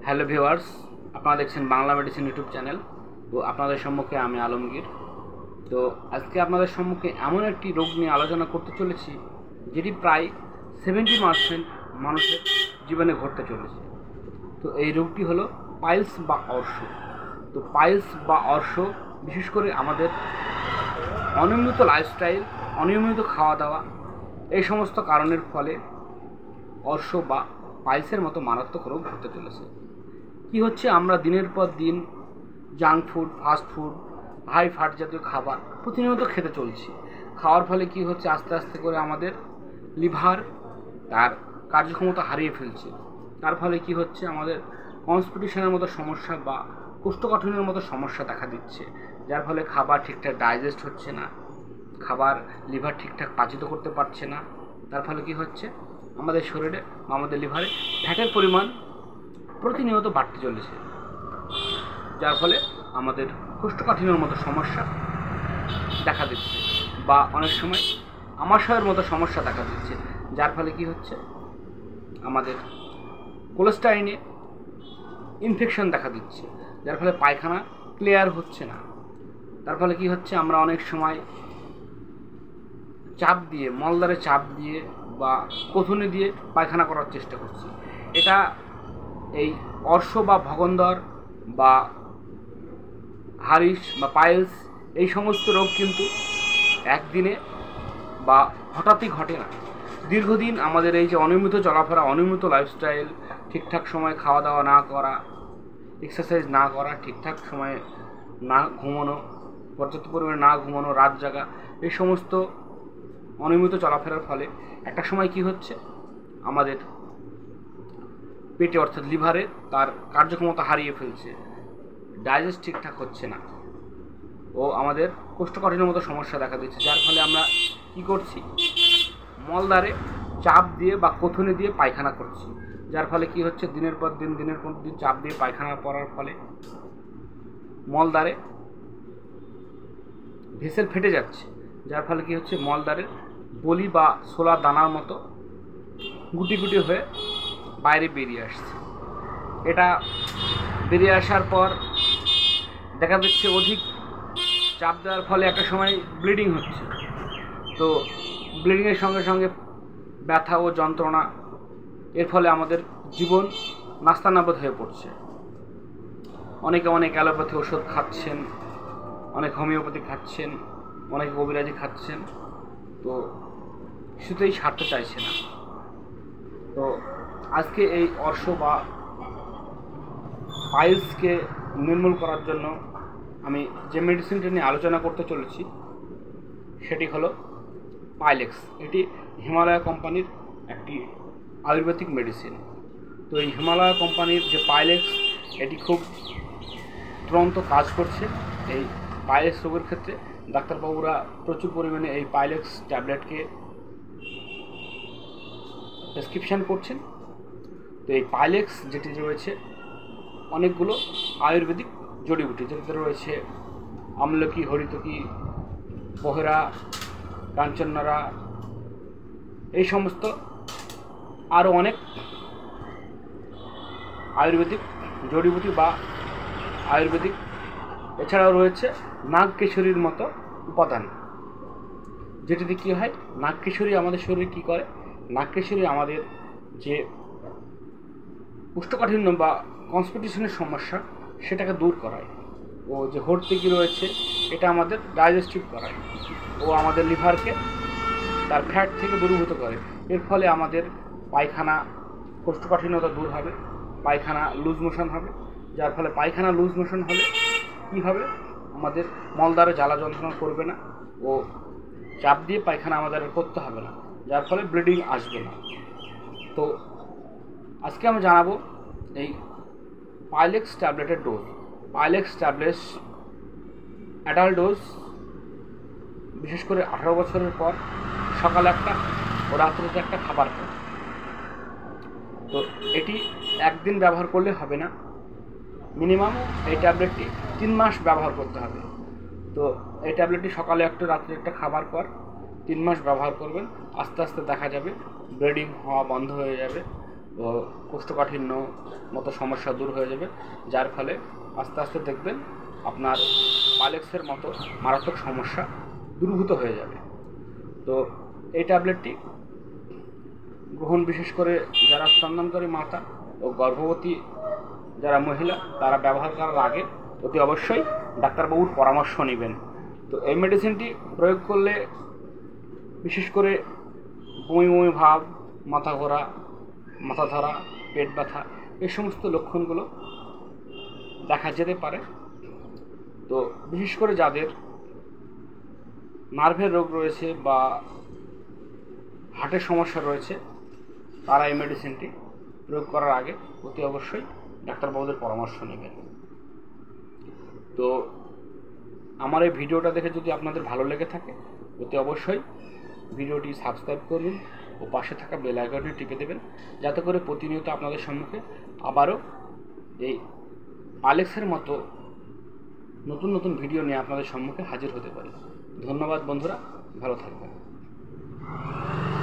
Hello viewers, আপনারা দেখছেন Bangla medicine YouTube channel. তো আপনাদের সম্মুখে আমি আলমগীর। তো আজকে আপনাদের সম্মুখে এমন একটি রোগ নিয়ে আলোচনা করতে চলেছি যেটি প্রায় 70% মানুষের জীবনে ঘটতে চলেছে। তো এই রোগটি হলো পাইলস বা অর্শ। তো পাইলস বা অর্শ বিশেষ করে আমাদের অনিয়মিত লাইফস্টাইল, অনিয়মিত খাওয়া দাওয়া, এই সমস্ত কারণের ফলে অর্শ বা পাইলসের মতো মারাত্মক রোগ ঘটতে চলেছে। কি হচ্ছে, আমরা দিনের পর দিন junk food, fast food, high fat জাতীয় খাবার প্রতিনিয়ত খেতে চলছি। খাওয়ার ফলে কি হচ্ছে, আস্তে আস্তে করে আমাদের লিভার তার কার্যক্ষমতা হারিয়ে ফেলছে। তার ফলে কি হচ্ছে, আমাদের কনস্টিটিউশনের মতো সমস্যা বা কোষ্ঠকাঠিন্যের মতো সমস্যা দেখা দিচ্ছে। যার ফলে খাবার ঠিকঠাক ডাইজেস্ট হচ্ছে না, খাবার লিভার ঠিকঠাক পাচিত করতে পারছে না। তার ফলে কি হচ্ছে, আমাদের শরীরে বা আমাদের লিভারে ফ্যাটের পরিমাণ প্রতিনিয়ত বাড়তে চলেছে। যার ফলে আমাদের কোষ্ঠকাঠিন্যের মতো সমস্যা দেখা দিচ্ছে বা অনেক সময় আমাশয়ের মতো সমস্যা দেখা দিচ্ছে। যার ফলে কি হচ্ছে, আমাদের কোলেস্টাইনে ইনফেকশন দেখা দিচ্ছে। যার ফলে পায়খানা ক্লিয়ার হচ্ছে না। তার ফলে কি হচ্ছে, আমরা অনেক সময় চাপ দিয়ে, মলদ্বারে চাপ দিয়ে বা কোথুনি দিয়ে পায়খানা করার চেষ্টা করছি। এটা এই অর্শ বা ভগন্দর বা হারিস বা পাইলস, এই সমস্ত রোগ কিন্তু একদিনে বা হঠাৎই ঘটে না। দীর্ঘদিন আমাদের এই যে অনিয়মিত চলাফেরা, অনিয়মিত লাইফস্টাইল, ঠিকঠাক সময় খাওয়া দাওয়া না করা, এক্সারসাইজ না করা, ঠিকঠাক সময়ে না ঘুমানো, পর্যাপ্ত পরিমাণে না ঘুমানো, রাত জাগা, এই সমস্ত অনিয়মিত চলাফেরার ফলে একটা সময় কি হচ্ছে, আমাদের পেটে অর্থাৎ লিভারে তার কার্যক্ষমতা হারিয়ে ফেলছে, ডাইজেস্ট ঠিকঠাক হচ্ছে না ও আমাদের কোষ্ঠকাঠিন্যের মতো সমস্যা দেখা দিচ্ছে। যার ফলে আমরা কি করছি, মলদ্বারে চাপ দিয়ে বা কোথুনি দিয়ে পায়খানা করছি। যার ফলে কি হচ্ছে, দিনের পর দিন চাপ দিয়ে পায়খানা করার ফলে মলদ্বারে ভেসেল ফেটে যাচ্ছে। যার ফলে কি হচ্ছে, মলদ্বারের বলি বা ছোলা দানার মতো গুটি গুটি হয়ে বাইরে বেরিয়ে আসছে। এটা বেরিয়ে আসার পর দেখা যাচ্ছে অধিক চাপ দেওয়ার ফলে একটা সময় ব্লিডিং হচ্ছে। তো ব্লিডিংয়ের সঙ্গে সঙ্গে ব্যথা ও যন্ত্রণা, এর ফলে আমাদের জীবন নাস্তানাবুদ হয়ে পড়ছে। অনেকে অনেক অ্যালোপ্যাথি ওষুধ খাচ্ছেন, অনেক হোমিওপ্যাথি খাচ্ছেন, অনেকে কবিরাজি খাচ্ছেন, তো কিছুতেই সারতে চাইছে না। তো আজকে এই অর্শ বা পাইলসকে নির্মূল করার জন্য আমি যে মেডিসিনটা নিয়ে আলোচনা করতে চলেছি সেটি হলো পাইলেক্স। এটি হিমালয় কোম্পানির একটি আয়ুর্বেদিক মেডিসিন। তো এই হিমালয় কোম্পানির যে পাইলেক্স, এটি খুব তুরন্ত কাজ করছে। এই পাইলেক্স রোগের ক্ষেত্রে ডাক্তারবাবুরা প্রচুর পরিমাণে এই পাইলেক্স ট্যাবলেটকে প্রেসক্রিপশান করছেন। তো এই পাইলেক্স যেটি রয়েছে, অনেকগুলো আয়ুর্বেদিক জড়িবুটি, যেটাতে রয়েছে আমলকি, হরিতকি, বহেরা, কাঞ্চনরা, এই সমস্ত আরও অনেক আয়ুর্বেদিক জড়িবুটি বা আয়ুর্বেদিক, এছাড়াও রয়েছে নাগকেশরীর মতো উপাদান, যেটিতে কী হয়, নাগকেশরী আমাদের শরীরে কী করে, নাগকেশরী আমাদের যে কোষ্ঠকাঠিন্য বা কনস্টিটিউশনের সমস্যা সেটাকে দূর করায়। ও যে হর্তিকি রয়েছে, এটা আমাদের ডাইজেস্টিভ করায় ও আমাদের লিভারকে তার ফ্যাট থেকে দূরীভূত করে। এর ফলে আমাদের পায়খানা কোষ্ঠকাঠিন্যতা দূর হবে, পায়খানা লুজ মোশন হবে। যার ফলে পায়খানা লুজ মোশন হলে কী হবে, আমাদের মলদ্বারে জ্বালা যন্ত্রণা করবে না ও চাপ দিয়ে পায়খানা আমাদের করতে হবে না। যার ফলে ব্লিডিং আসবে না। তো আজকে আমি জানাবো এই পাইলেক্স ট্যাবলেটের dose. Pilex tablet adult dose, বিশেষ করে 18 বছরের পর সকালে একটা ও রাত্রিতে একটা খাবার খায়। তো এটি একদিন ব্যবহার করলে হবে না, মিনিমাম এই ট্যাবলেটটি 3 মাস ব্যবহার করতে হবে। তো এই ট্যাবলেটটি সকালে একটা, রাত্রে একটা খাবার পর 3 মাস ব্যবহার করবেন। আস্তে আস্তে দেখা যাবে ব্লিডিং হওয়া বন্ধ হয়ে যাবে ও কোষ্ঠকাঠিন্য মতো সমস্যা দূর হয়ে যাবে, যার ফলে আস্তে আস্তে দেখবেন আপনার পাইলেক্সের মতো মারাত্মক সমস্যা দূরীভূত হয়ে যাবে। তো এই ট্যাবলেটটি গ্রহণ বিশেষ করে যারা স্তন্যদানকারী মাতা ও গর্ভবতী যারা মহিলা তারা ব্যবহার করার আগে অতি অবশ্যই ডাক্তারবাবুর পরামর্শ নেবেন। তো এই মেডিসিনটি প্রয়োগ করলে বিশেষ করে বমি বমি ভাব, মাথা ঘোরা, মাথা ধরা, পেট ব্যথা এই সমস্ত লক্ষণগুলো দেখা যেতে পারে। তো বিশেষ করে যাদের নার্ভের রোগ রয়েছে বা হার্টের সমস্যা রয়েছে তারা এই মেডিসিনটি প্রয়োগ করার আগে অতি অবশ্যই ডাক্তারবাবুদের পরামর্শ নেবেন। তো আমার এই ভিডিওটা দেখে যদি আপনাদের ভালো লেগে থাকে অতি অবশ্যই ভিডিওটি সাবস্ক্রাইব করুন ও পাশে থাকা বেল আইকনটি টিপে দেবেন, যাতে করে প্রতিনিয়ত আপনাদের সম্মুখে আবারও এই পাইলেক্সের মতো নতুন নতুন ভিডিও নিয়ে আপনাদের সম্মুখে হাজির হতে পারি। ধন্যবাদ বন্ধুরা, ভালো থাকবেন।